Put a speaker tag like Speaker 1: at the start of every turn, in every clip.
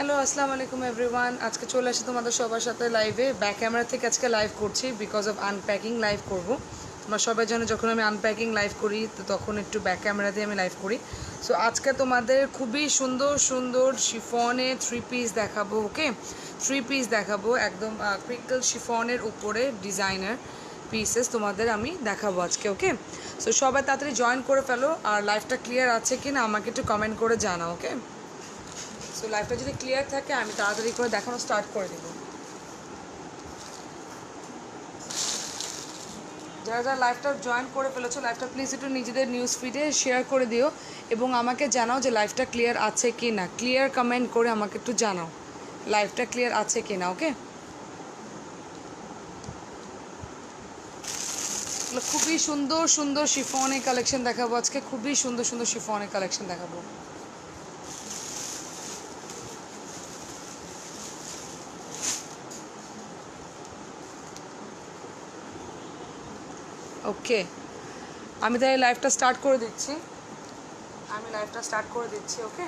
Speaker 1: Hello আসসালামু আলাইকুম everyone. আজকে চলে আসি তোমাদের সবার সাথে লাইভে। ব্যাক ক্যামেরা থেকে আজকে লাইভ করছি বিকজ অফ আনপ্যাকিং লাইভ করব। তোমরা সবাই জানো যখন আমি আনপ্যাকিং লাইভ করি তো তখন একটু ব্যাক ক্যামেরা দিয়ে আমি লাইভ করি। সো আজকে তোমাদের খুবই সুন্দর সুন্দর শিফনের থ্রি পিস দেখাবো। ওকে, থ্রি পিস দেখাবো একদম ক্রিকল শিফনের উপরে ডিজাইনার পিসেস তোমাদের আমি দেখাবো আজকে। ওকে, সো সবাই তাড়াতাড়ি জয়েন করে ফেলো আর লাইভটা ক্লিয়ার আছে কি না আমাকে একটু কমেন্ট করে জানাও। ওকে, সো লাইভটা যদি ক্লিয়ার থাকে আমি তাড়াতাড়ি করে দেখানো স্টার্ট করে দেব। যারা যারা লাইভটা জয়েন করে ফেলেছো লাইভটা প্লিজ একটু নিজেদের নিউজ ফিডে শেয়ার করে দিও এবং আমাকে জানাও যে লাইভটা ক্লিয়ার আছে কি না। ক্লিয়ার কমেন্ট করে আমাকে একটু জানাও লাইভটা ক্লিয়ার আছে কি না। ওকে, খুবই সুন্দর সুন্দর শিফনের কালেকশন দেখাবো আজকে, খুবই সুন্দর সুন্দর শিফনের কালেকশন দেখাবো। ওকে, আমি তাই লাইভটা স্টার্ট করে দিচ্ছি। ওকে,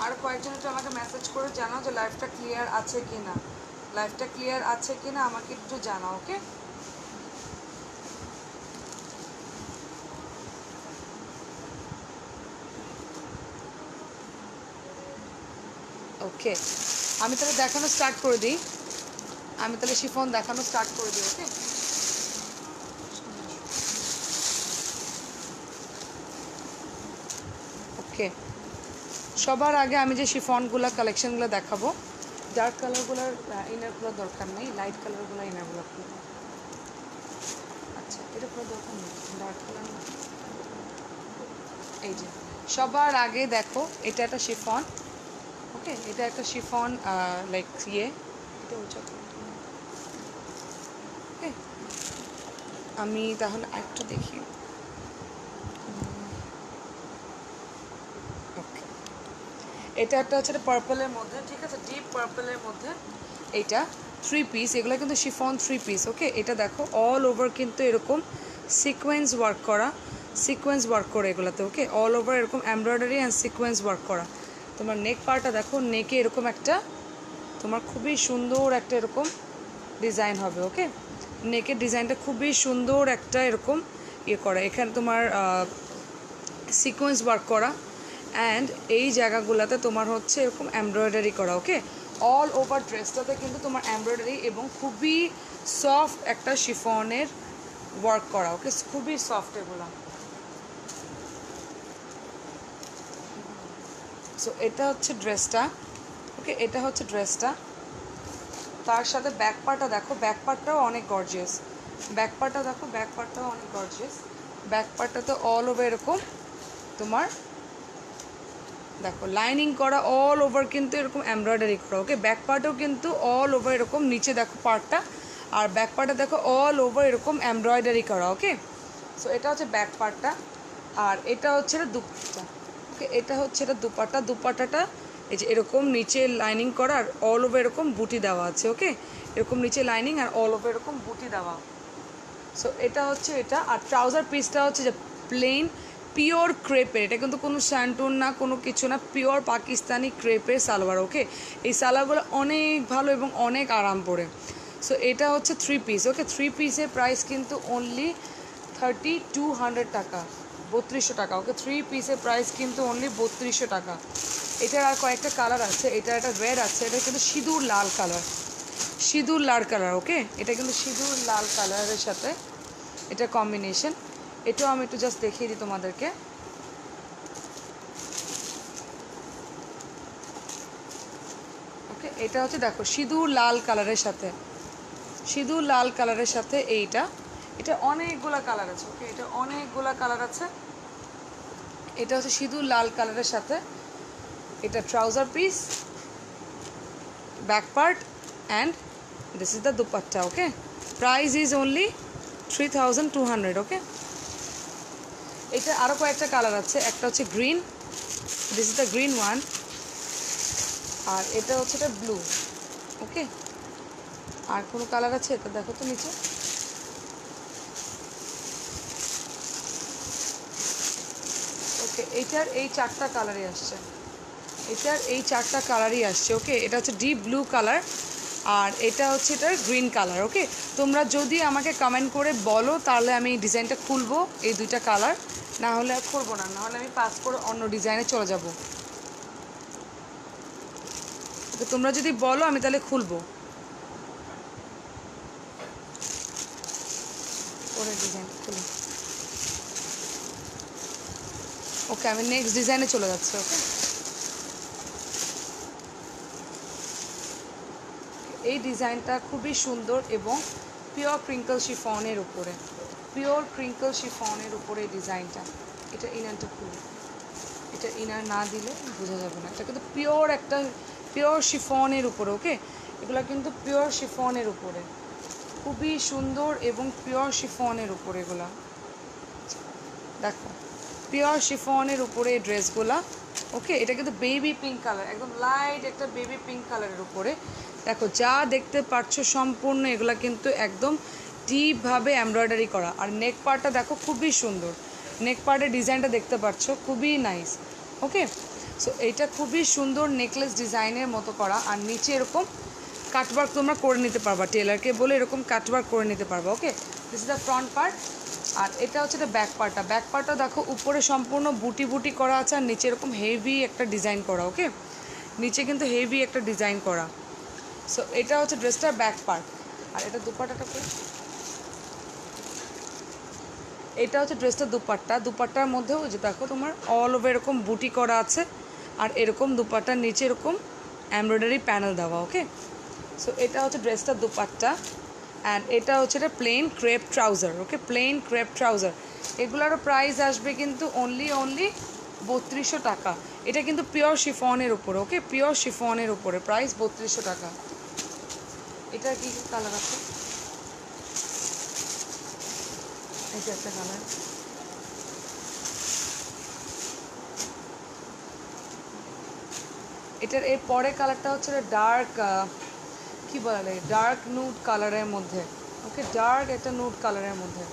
Speaker 1: আর কয়েকজন একটু আমাকে মেসেজ করে জানাও যে লাইভটা ক্লিয়ার আছে কি না। লাইভটা ক্লিয়ার আছে কি না আমাকে একটু জানাও। ওকে, ওকে, আমি তাহলে দেখানো স্টার্ট করে দিই। শিফন দেখানো স্টার্ট করে দিই। ওকে, ওকে, সবার আগে আমি যে শিফনগুলো কালেকশনগুলো দেখাবো, ডার্ক কালারগুলোর ইনারগুলো দরকার নেই, লাইট কালারগুলো ইনারগুলো খুলবো। আচ্ছা, এটা পুরো দরকার নেই, ডার্ক কালার। এই যে সবার আগে দেখো এটা একটা শিফন। ওকে, এটা একটা শিফন লাইক এটা উঁচা। ওকে, আমি তাহলে একটু দেখি। ওকে, এটা একটা হচ্ছে পার্পলের মধ্যে, ঠিক আছে, ডিপ পার্পলের মধ্যে। এইটা থ্রি পিস, এগুলো কিন্তু শিফন থ্রি পিস। ওকে, এটা দেখো অল ওভার কিন্তু এরকম সিকোয়েন্স ওয়ার্ক করে এগুলোতে। ওকে, অল ওভার এরকম এমব্রয়ডারি অ্যান্ড সিকোয়েন্স ওয়ার্ক করা। তোমার নেক পার্টটা দেখো, নেকে এরকম একটা তোমার খুবই সুন্দর একটা এরকম ডিজাইন হবে। ওকে, নেকের ডিজাইনটা খুবই সুন্দর একটা এরকম করা, এখানে তোমার সিকোয়েন্স ওয়ার্ক করা অ্যান্ড এই জায়গাগুলোতে তোমার হচ্ছে এরকম এমব্রয়ডারি করা। ওকে, অল ওভার ড্রেসটাতে কিন্তু তোমার এমব্রয়ডারি এবং খুবই সফট একটা শিফনের ওয়ার্ক করা। ওকে, খুবই সফট এগুলো। সো এটা হচ্ছে ড্রেসটা। ওকে, এটা হচ্ছে ড্রেসটা। তার সাথে ব্যাক পার্টটা দেখো, ব্যাক পার্টটাও অনেক গর্জিয়াস। ব্যাক পার্টটাতে অল ওভার এরকম তোমার দেখো লাইনিং করা, অল ওভার কিন্তু এরকম এমব্রয়ডারি করা। ওকে, ব্যাক পার্টেও কিন্তু অল ওভার এরকম নিচে দেখো পার্টটা, আর ব্যাক পার্টে দেখো অল ওভার এরকম এমব্রয়ডারি করা। ওকে, সো এটা হচ্ছে ব্যাক পার্টটা আর এটা হচ্ছে দুপাট্টা। ওকে, এটা হচ্ছে দুপাট্টাটা এই যে এরকম নিচে লাইনিং করা আর অল ওভার এরকম বুটি দেওয়া আছে। ওকে, এরকম নিচে লাইনিং আর অল ওভার এরকম বুটি দেওয়া। সো এটা হচ্ছে এটা, আর ট্রাউজার পিসটা হচ্ছে যে প্লেন পিওর ক্রেপের, এটা কিন্তু কোনো স্যান্টুন না, কোনো কিছু না, পিওর পাকিস্তানি ক্রেপের সালোয়ার। ওকে, এই সালোয়ারগুলো অনেক ভালো এবং অনেক আরাম পড়ে। সো এটা হচ্ছে থ্রি পিস। ওকে, থ্রি পিসের প্রাইস কিন্তু অনলি 3200 টাকা, 3200 টাকা। ওকে, থ্রি পিসের প্রাইস কিন্তু অনলি 3200 টাকা। এটার আর কয়েকটা কালার আছে, এটা একটা রেড আছে, এটা কিন্তু সিঁদুর লাল কালার। ওকে, এটা কিন্তু সিঁদুর লাল কালারের সাথে এটা কম্বিনেশন। এটাও আমি একটু জাস্ট দেখিয়ে দিই তোমাদেরকে। ওকে, এটা হচ্ছে দেখো সিঁদুর লাল কালারের সাথে এইটা, এটা অনেকগুলা কালার আছে। ওকে, এটা অনেকগুলা কালার আছে। এটা হচ্ছে সিঁদুর লাল কালারের সাথে এটা trouser piece, back part and this is the dupatta. Okay, price is only 3200। Okay, এটা আরও কয়েকটা কালার আছে, একটা হচ্ছে green, this is the green one, আর এটা হচ্ছে এটা ব্লু। ওকে, আর কোনো কালার আছে এটা দেখো তো নিচে। ওকে, ওকে, এটার এই 4টা কালারই আসছে, এটার এই 4টা কালারই আসছে। ওকে, এটা হচ্ছে ডিপ ব্লু কালার, আর এটা হচ্ছে এটার গ্রিন কালার। ওকে, তোমরা যদি আমাকে কমেন্ট করে বলো তাহলে আমি এই ডিজাইনটা খুলবো, এই 2টা কালার, না হলে আর খুলবো না, না হলে আমি পাস করে অন্য ডিজাইনে চলে যাব। তো তোমরা যদি বলো আমি তাহলে খুলবো পরের ডিজাইন খুলে। ওকে, আমি নেক্সট ডিজাইনে চলে যাচ্ছি। ওকে, এই ডিজাইনটা খুবই সুন্দর এবং পিওর ক্রিঙ্কল শিফনের উপরে, পিওর ক্রিঙ্কল শিফনের উপরে এই ডিজাইনটা। এটা ইনারটা খুলে, এটা ইনার না দিলে বোঝা যাবে না। এটা কিন্তু পিওর একটা পিওর শিফনের উপরে। ওকে, এগুলো কিন্তু পিওর শিফনের উপরে, খুবই সুন্দর এবং পিওর শিফনের উপরে এগুলা। দেখো, পিওর শিফনের উপরে এই ড্রেসগুলা। ওকে, এটা কিন্তু বেবি পিঙ্ক কালার, একদম লাইট একটা বেবি পিঙ্ক কালারের উপরে। দেখো, যা দেখতে পাচ্ছ সম্পূর্ণ এগুলা কিন্তু একদম ডিপভাবে এমব্রয়ডারি করা। আর নেক পার্টটা দেখো খুবই সুন্দর, নেক পার্টের ডিজাইনটা দেখতে পাচ্ছ খুবই নাইস। ওকে, সো এইটা খুবই সুন্দর নেকলেস ডিজাইনের মতো করা, আর নিচে এরকম কাটওয়ার্ক তোমরা করে নিতে পারবা, টেলারকে বলে এরকম কাটওয়ার্ক করে নিতে পারবা। Okay, this is the front part, আর এটা হচ্ছে এটা ব্যাক পার্টটা। ব্যাক পার্টটা দেখো উপরে সম্পূর্ণ বুটি বুটি করা আছে, আর নিচে এরকম হেভি একটা ডিজাইন করা। ওকে, নিচে কিন্তু হেভি একটা ডিজাইন করা। সো এটা হচ্ছে ড্রেসটার ব্যাক পার্ট, আর এটা দুপাট্টাটা করে, এটা হচ্ছে ড্রেসটার দুপাট্টা। দুপাট্টার মধ্যেও যে দেখো তোমার অল ওভার এরকম বুটি করা আছে, আর এরকম দুপাট্টার নিচে এরকম এমব্রয়ডারি প্যানেল দেওয়া। ওকে, সো এটা হচ্ছে ড্রেসটার দুপাট্টা, অ্যান্ড এটা হচ্ছে এটা প্লেন ক্রেপ ট্রাউজার। ওকে, প্লেন ক্রেপ ট্রাউজার, এগুলোরও প্রাইস আসবে কিন্তু অনলি 3200 টাকা। এটা কিন্তু পিওর শিফনের উপরে। ওকে, পিওর শিফনের উপরে, প্রাইস 3200 টাকা। এটা কি কালার আছে? এটা একটা কালার, এটার এর পরে কালারটা হচ্ছে ডার্ক, কি বলে, ডার্ক নুড কালারের মধ্যে। ওকে, ডার্ক একটা নুড কালারের মধ্যে,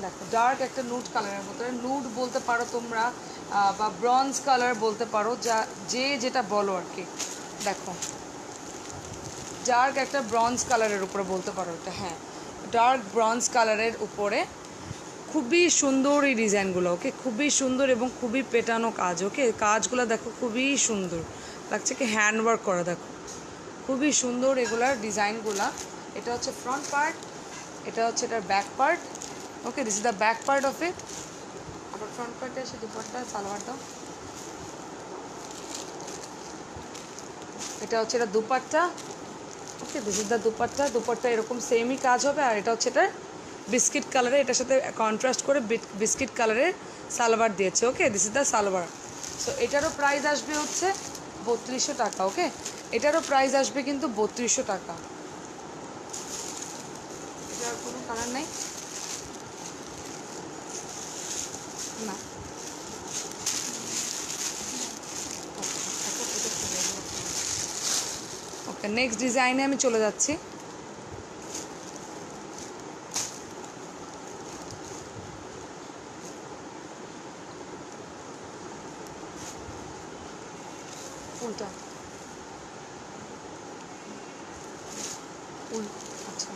Speaker 1: দেখো ডার্ক একটা নুড কালারের মধ্যে, নুড বলতে পারো তোমরা, বা ব্রঞ্জ কালার বলতে পারো, যা যে যেটা বলো আর কি। দেখো, ডার্ক একটা ব্রঞ্জ কালারের উপরে বলতে পারো এটা, হ্যাঁ, ডার্ক ব্রঞ্জ কালারের উপরে খুবই সুন্দর এই ডিজাইনগুলো। ওকে, খুবই সুন্দর এবং খুবই পেটানো কাজ। ওকে, কাজগুলো দেখো খুবই সুন্দর লাগছে, কি হ্যান্ডওয়ার্ক করা, দেখো খুবই সুন্দর এগুলার ডিজাইনগুলা। এটা হচ্ছে ফ্রন্ট পার্ট, এটা হচ্ছে এটার back part. Okay, this is the back part of ইট। আবার ফ্রন্ট পার্টে এসে দুপাট্টা সালোয়ার দাও। এটা হচ্ছে এটা dupatta. Okay, this is the dupatta. Dupatta এরকম সেমই কাজ হবে, আর এটা হচ্ছে এটার বিস্কিট কালারে, এটার সাথে কন্ট্রাস্ট করে বিস্কিট কালারের সালোয়ার দিয়েছে। Okay, this is the salwar. So এটারও প্রাইস আসবে হচ্ছে 3200 টাকা। ওকে, এটারও প্রাইস আসবে কিন্তু 3200 টাকা। এটার কোনো কালার নেই না। ওকে, নেক্সট ডিজাইনে আমি চলে যাচ্ছি। উল্টা আচ্ছা,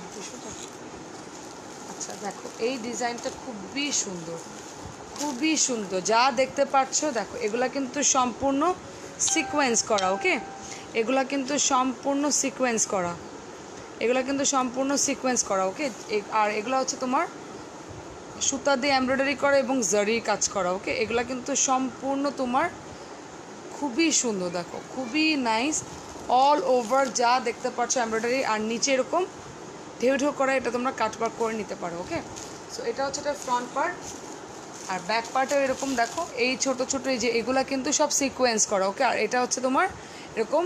Speaker 1: আচ্ছা, দেখো এই ডিজাইনটা খুবই সুন্দর, খুবই সুন্দর, যা দেখতে পাচ্ছ। দেখো এগুলা কিন্তু সম্পূর্ণ সিকোয়েন্স করা। ওকে, এগুলা কিন্তু সম্পূর্ণ সিকোয়েন্স করা, এগুলা কিন্তু সম্পূর্ণ সিকোয়েন্স করা। ওকে, আর এগুলো হচ্ছে তোমার সুতা দিয়ে এমব্রয়ডারি করা এবং জারি কাজ করা। ওকে, এগুলা কিন্তু সম্পূর্ণ তোমার খুবই সুন্দর, দেখো খুবই নাইস, অল ওভার যা দেখতে পাচ্ছ এমব্রয়ডারি, আর নিচে এরকম ঢেউ ঢেউ করা, এটা তোমরা কাটওয়ার্ক করে নিতে পারো। ওকে, সো এটা হচ্ছে এটা ফ্রন্ট পার্ট, আর ব্যাক পার্টেও এরকম দেখো এই ছোট ছোট এই যে এগুলা কিন্তু সব সিকোয়েন্স করা। ওকে, আর এটা হচ্ছে তোমার এরকম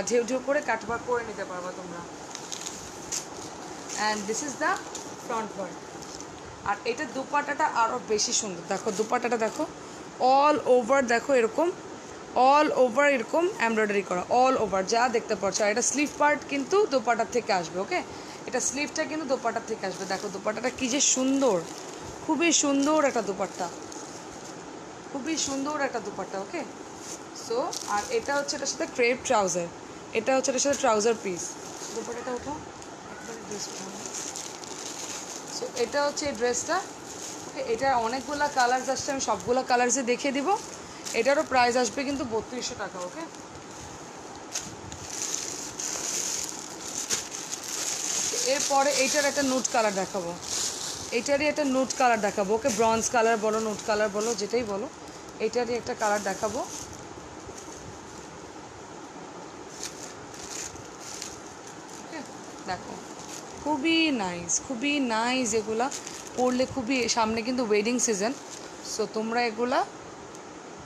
Speaker 1: ঢেউ ঢেউ করে কাটওয়ার্ক করে নিতে পারবা তোমরা। And this is the front part. আর এটা দুপাট্টাটা আরও বেশি সুন্দর, দেখো দুপাট্টাটা দেখো অল ওভার, দেখো এরকম অল ওভার এরকম এমব্রয়ডারি করা, অল ওভার যা দেখতে পাচ্ছ। আর এটা স্লিভ পার্ট কিন্তু দোপাট্টার থেকে আসবে। ওকে, এটা স্লিভটা কিন্তু দোপাট্টার থেকে আসবে। দেখো দোপাট্টাটা কী যে সুন্দর, খুবই সুন্দর একটা দোপাট্টা। খুবই সুন্দর একটা দুপাট্টা, ওকে। সো আর এটা হচ্ছে এটার সাথে ক্রেপ ট্রাউজার, এটা হচ্ছে এটার সাথে ট্রাউজার পিস। দুপাট্টাটা ওঠো একবারে ড্রেস। সো এটা হচ্ছে এই ড্রেসটা, ওকে। এটার অনেকগুলো কালার্স আসছে, আমি সবগুলো কালার্সে দেখিয়ে দিব। এটারও প্রাইস আসবে কিন্তু 3200 টাকা, ওকে। এরপরে এইটার একটা নুট কালার দেখাবো, এইটারই একটা নুট কালার দেখাবো, ওকে। ব্রঞ্জ কালার বলো, নুট কালার বলো, যেটাই বলো, এইটারই একটা কালার দেখাবো। ওকে, দেখো খুবই নাইস, খুবই নাইস। এগুলা পরলে খুবই, সামনে কিন্তু ওয়েডিং সিজন, সো তোমরা এগুলা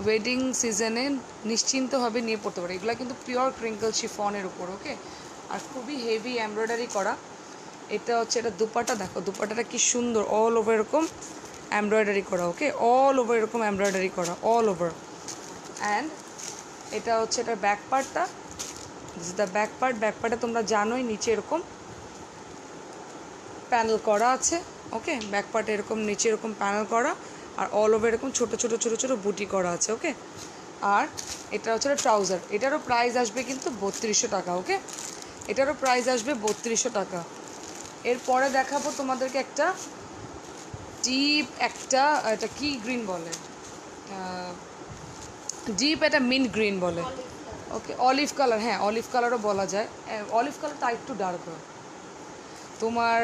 Speaker 1: ওয়েডিং সিজনে নিশ্চিন্তভাবে নিয়ে পড়তে পারো। এগুলো কিন্তু পিওর ক্রিঙ্কল শিফনের উপর, ওকে। আর খুবই হেভি এমব্রয়ডারি করা। এটা হচ্ছে এটা দুপাট্টা, দেখো দুপাট্টাটা কি সুন্দর, অল ওভার এরকম এমব্রয়ডারি করা, ওকে। অল ওভার এরকম এমব্রয়ডারি করা, অল ওভার। অ্যান্ড এটা হচ্ছে এটার ব্যাক পার্টটা, দ্য ব্যাক পার্ট। ব্যাক পার্টে তোমরা জানোই নিচে এরকম প্যানেল করা আছে, ওকে। ব্যাক পার্টে এরকম নিচে এরকম প্যানেল করা, আর অল ওভার এরকম ছোটো ছোটো ছোটো ছোটো বুটি করা আছে, ওকে। আর এটা হচ্ছে ট্রাউজার, এটারও প্রাইস আসবে কিন্তু 3200 টাকা, ওকে। এটারও প্রাইস আসবে 3200 টাকা। এরপরে দেখাবো তোমাদেরকে একটা ডিপ, একটা এটা কি গ্রিন বলে, ডিপ একটা মিন্ট গ্রিন বলে, ওকে। অলিভ কালার, হ্যাঁ অলিভ কালারও বলা যায়। অলিভ কালারটা একটু ডার্ক হয়, তোমার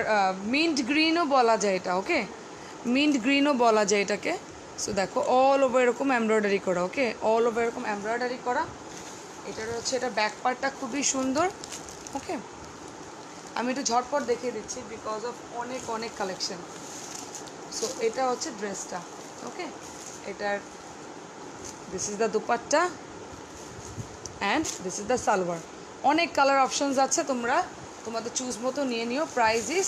Speaker 1: মিন্ট গ্রিনও বলা যায় এটা, ওকে। মিন্ট গ্রিনও বলা যায় এটাকে। সো দেখো অল ওভার এরকম এমব্রয়ডারি করা, ওকে। অল ওভার এরকম এমব্রয়ডারি করা। এটার হচ্ছে এটা ব্যাক পার্টটা খুবই সুন্দর, ওকে। আমি একটু ঝটপট দেখিয়ে দিচ্ছি বিকজ অফ অনেক অনেক কালেকশন। সো এটা হচ্ছে ড্রেসটা, ওকে। এটার this is the dupatta and this is the salwar. অনেক কালার অপশনস আছে, তোমরা তোমাদের চুজ মতো নিয়ে নিও। প্রাইস ইজ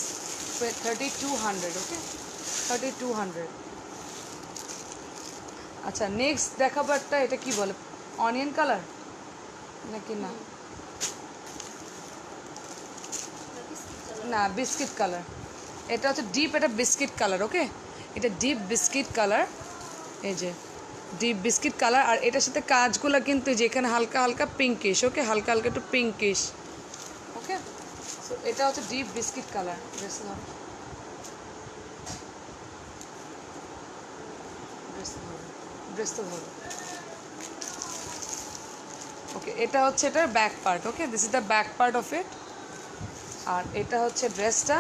Speaker 1: 3200, ওকে। 3200। আচ্ছা, নেক্সট দেখাবো একটা, এটা কি বলে, অনিয়ন কালার নাকি না, না বিস্কিট কালার। এটা হচ্ছে ডিপ, এটা বিস্কিট কালার, ওকে। এটা ডিপ বিস্কিট কালার, এই যে ডিপ বিস্কিট কালার। আর এটার সাথে কাজগুলো কিন্তু যেখানে হালকা হালকা পিঙ্কিশ, ওকে। হালকা হালকা একটু পিঙ্কিশ, ওকে। সো এটা হচ্ছে ডিপ বিস্কিট কালার। ড্রেস তো ধরো, ওকে। এটা হচ্ছে এটার back part, okay. This is the back part of it. আর এটা হচ্ছে ড্রেসটা,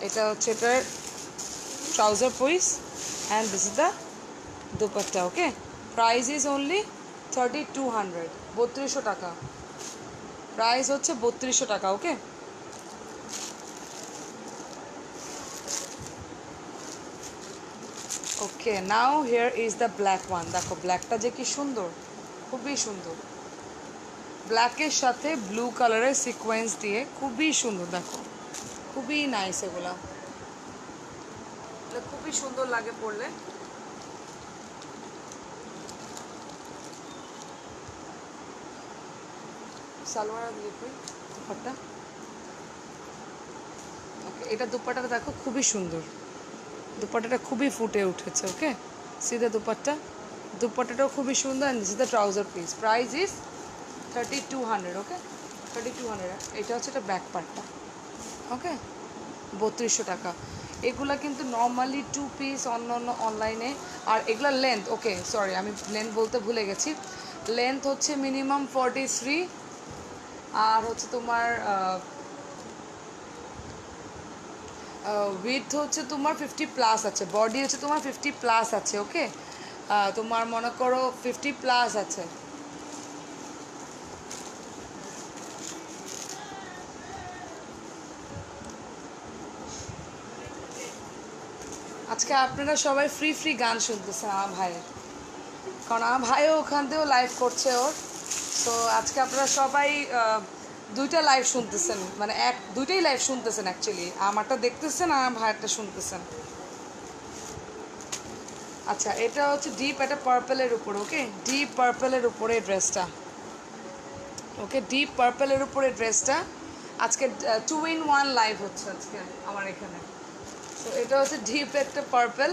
Speaker 1: এটা হচ্ছে এটার trouser piece and this is the dupatta, okay. Price is only 3200, 3200 টাকা। প্রাইস হচ্ছে 3200 টাকা, okay. Okay, now here is the black one. দেখো ব্ল্যাকটা যে কি সুন্দর, খুবই সুন্দর। ব্ল্যাকের সাথে ব্লু কালারের সিকোয়েন্স দিয়ে খুবই সুন্দর, দেখো খুবই নাইস। এগুলা খুবই সুন্দর লাগে পরলে। সালোয়ার দুপাট্টা, ওকে। এটা দুপাট্টাটা দেখো খুবই সুন্দর, দুপাট্টাটা খুবই ফুটে উঠেছে, ওকে। সিধা দুপাট্টা, দুপাট্টাটাও খুবই সুন্দর। And this is the trouser piece. Price is 3200, ওকে। 3200। এটা হচ্ছে এটা ব্যাক পার্টটা, ওকে। 3200 টাকা। এগুলা কিন্তু নর্মালি 2 পিস অন্য অন্য অনলাইনে। আর এগুলা লেন্থ, ওকে সরি আমি লেন্থ বলতে ভুলে গেছি। লেন্থ হচ্ছে মিনিমাম 43, আর হচ্ছে তোমার উইথ হচ্ছে তোমার 50+ আছে, বডি হচ্ছে তোমার 50+ আছে, ওকে। তোমার মনে করো 50+ আছে। আজকে আপনারা সবাই ফ্রি ফ্রি গান শুনতেছেন আমার ভাইয়ের, কারণ আমার ভাইও ওখান থেকেও লাইভ করছে ওর। তো আজকে আপনারা সবাই দুইটা লাইভ শুনতেছেন, মানে দুইটাই লাইভ শুনতেছেন অ্যাকচুয়ালি। আমারটা দেখতেছেন আর আমার ভাইয়েরটা শুনতেছেন। আচ্ছা, এটা হচ্ছে ডিপ একটা পার্পেলের উপর, ওকে। ডিপ পার্পেলের উপরে ড্রেসটা, ওকে, ডিপ পার্পলের উপরে ড্রেসটা আজকে 2 in 1 লাইভ হচ্ছে আজকে আমার এখানে। তো এটা হচ্ছে ডিপ একটা পার্পল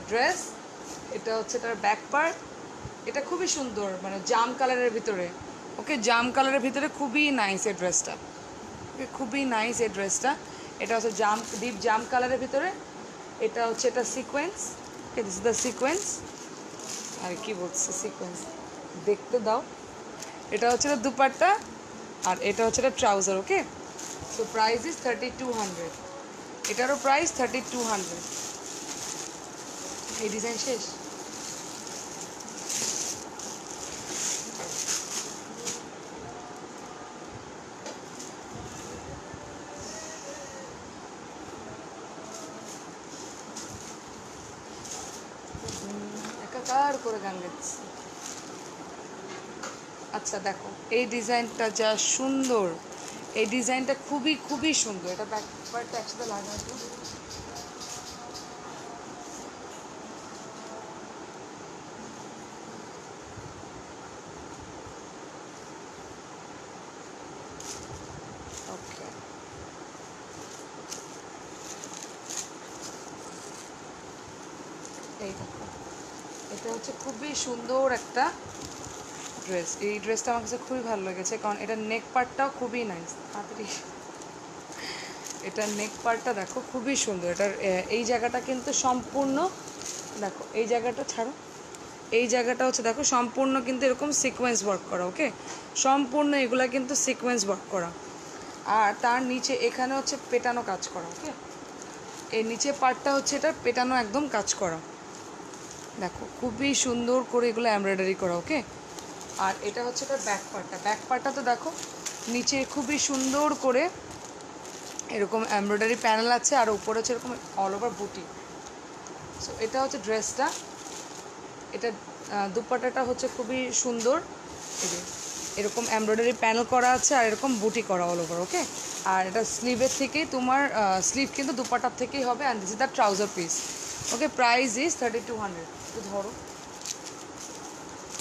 Speaker 1: ড্রেস, এটা হচ্ছে তার ব্যাক পার্ট। এটা খুবই সুন্দর, মানে জাম কালারের ভিতরে। ওকে, জাম কালারের ভিতরে খুবই নাইস এই ড্রেসটা। ওকে, খুবই নাইস এই ড্রেসটা। এটা হচ্ছে ডিপ জাম কালারের ভিতরে। এটা হচ্ছে এটা sequence. Okay, this is the sequence. আর কি বলছে সিকোয়েন্স, দেখতে দাও। এটা হচ্ছে দুপাট্টা, আর এটা হচ্ছে trouser. Okay, so price is 3200। এটারও প্রাইস 3200। এই ডিজাইন শেষ। একাকার করে গান গাচ্ছি। আচ্ছা দেখো, এই ডিজাইনটা যা সুন্দর, এই ডিজাইনটা খুবই খুবই সুন্দর। এটা ব্যাক পার্টটা একসাথে লাগানো। ওকে, এই দেখো, এটা হচ্ছে খুবই সুন্দর একটা ড্রেস। এই ড্রেসটা আমার কাছে খুবই ভালো লেগেছে, কারণ এটার নেক পার্টটাও খুবই নাইস। তাড়াতাড়ি, এটার নেক পার্টটা দেখো খুবই সুন্দর। এটার এই জায়গাটা কিন্তু সম্পূর্ণ, দেখো এই জায়গাটা ছাড়ো, এই জায়গাটা হচ্ছে দেখো সম্পূর্ণ কিন্তু এরকম সিকোয়েন্স ওয়ার্ক করা। ওকে, সম্পূর্ণ এগুলা কিন্তু সিকোয়েন্স ওয়ার্ক করা। আর তার নিচে এখানে হচ্ছে পেটানো কাজ করা। ওকে, এই নিচে পার্টটা হচ্ছে এটা পেটানো একদম কাজ করা। দেখো খুবই সুন্দর করে এগুলো এমব্রয়ডারি করা। ওকে, আর এটা হচ্ছে এটার ব্যাক পার্টটা। ব্যাক পার্টটা তো দেখো নিচে খুবই সুন্দর করে এরকম এমব্রয়ডারি প্যানেল আছে, আর উপরে হচ্ছে এরকম অল ওভার বুটি। সো এটা হচ্ছে ড্রেসটা। এটা দুপাট্টাটা হচ্ছে খুবই সুন্দর। এই যে এরকম এমব্রয়ডারি প্যানেল করা আছে, আর এরকম বুটি করা অল ওভার। ওকে, আর এটা স্লিভের থেকেই তোমার স্লিভ কিন্তু দুপাট্টার থেকেই হবে। And this is the trouser piece. Okay, price is 3200। তো ধরো,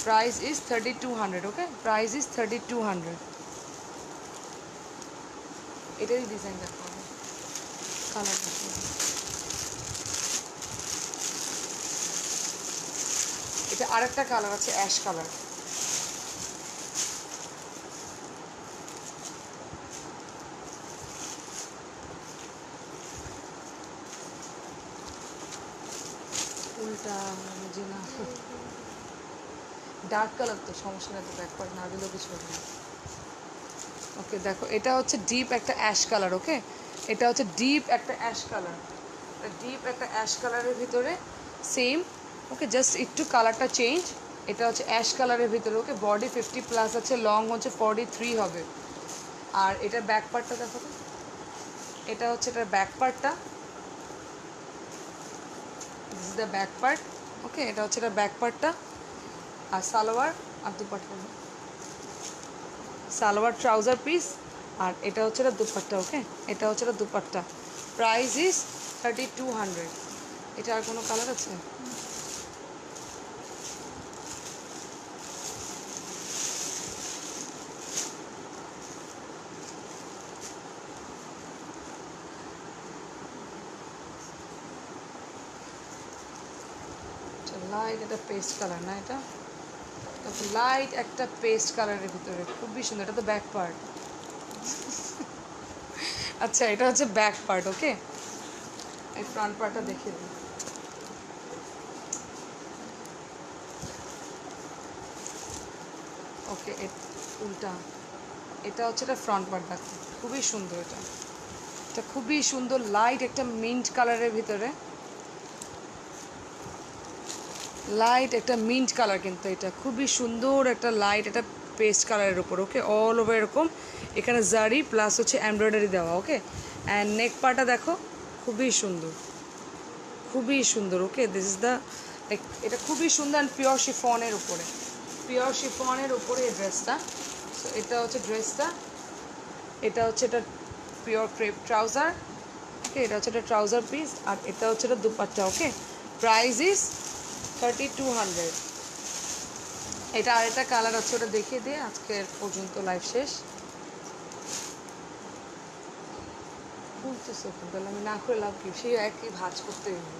Speaker 1: price is 3200। Okay, price is 3200। এটারই ডিজাইন দেখা হবে, কালার দেখো। এটা আরেকটা কালার আছে, অ্যাশ কালার। উল্টা যে না, ডার্ক কালার তো সমস্যা নেই, তো ব্যাকপার্ট না দিলেও কিছু হবে না। ওকে দেখো, এটা হচ্ছে ডিপ একটা অ্যাশ কালার। ওকে, এটা হচ্ছে ডিপ একটা অ্যাশ কালার। ডিপ একটা অ্যাশ কালারের ভিতরে সেম। ওকে, জাস্ট একটু কালারটা চেঞ্জ। এটা হচ্ছে অ্যাশ কালারের ভিতরে। ওকে, বডি 50+ আছে, লং হচ্ছে 43 হবে। আর এটার ব্যাক পার্টটা দেখো তো, এটা হচ্ছে এটার ব্যাক পার্টটা। This is the back part. Okay, এটা হচ্ছে এটার ব্যাক পার্টটা। আর সালোয়ার আর দুপাট্টা, সালোয়ার ট্রাউজার পিস। আর এটা হচ্ছে এটা দুপাট্টা। ওকে, এটা হচ্ছে এটা দুপাট্টা। Price is 3200। এটা আর কোনো কালার আছে? লাইট একটা পেস্ট কালার না, এটা লাইট একটা পেস্ট কালারের ভিতরে খুবই সুন্দর। এটা তো ব্যাক পার্ট। আচ্ছা, এটা হচ্ছে ব্যাক পার্ট। ওকে, এই ফ্রন্ট পার্টটা দেখিয়ে দিই। ওকে, উল্টা, এটা হচ্ছে এটা ফ্রন্ট পার্ট। দেখো খুবই সুন্দর। এটা এটা খুবই সুন্দর, লাইট একটা মিন্ট কালারের ভিতরে, লাইট একটা মিন্ট কালার। কিন্তু এটা খুবই সুন্দর একটা লাইট একটা পেস্ট কালারের উপর। ওকে, অল ওভার এরকম এখানে জারি প্লাস হচ্ছে এমব্রয়ডারি দেওয়া। ওকে, অ্যান্ড নেক পার্টটা দেখো খুবই সুন্দর, খুবই সুন্দর। ওকে, দিস ইজ দ্য, এটা খুবই সুন্দর। অ্যান্ড পিওর শিফনের উপরে, পিওর শিফনের উপরে এই ড্রেসটা। সো এটা হচ্ছে ড্রেসটা। এটা হচ্ছে এটা পিওর ক্রেপ ট্রাউজার। ওকে, এটা হচ্ছে এটা ট্রাউজার পিস। আর এটা হচ্ছে এটা দুপাট্টা। Okay, price is 3200। এটা আরেকটা কালার আছে, ওটা দেখিয়ে দিয়ে আজকের পর্যন্ত লাইভ শেষ। বুঝতেছো তাহলে আমি না করে লাভ কি, সেই একই ভাজ করতে হবে।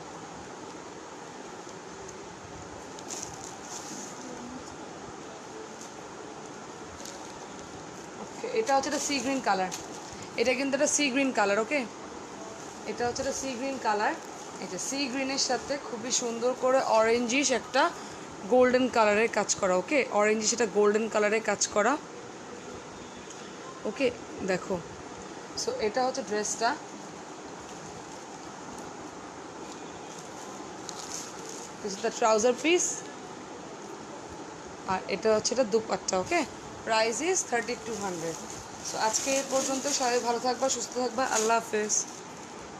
Speaker 1: ওকে, এটা হচ্ছে একটা সি গ্রিন কালার, এটা কিন্তু একটা সি গ্রিন কালার। ওকে, এটা হচ্ছে একটা সি গ্রিন কালার। এটা সি গ্রিনের সাথে খুবই সুন্দর করে অরেঞ্জিশ একটা গোল্ডেন কালারের কাজ করা। ওকে, অরেঞ্জিশ এটা গোল্ডেন কালারের কাজ করা। ওকে দেখো, সো এটা হচ্ছে ড্রেসটা। This is the trouser piece, আর এটা হচ্ছে এটা dupatta. Okay, price is 3200। So আজকে এ পর্যন্ত, সবাই ভালো থাকবা, সুস্থ থাকবা, আল্লাহ হাফেজ।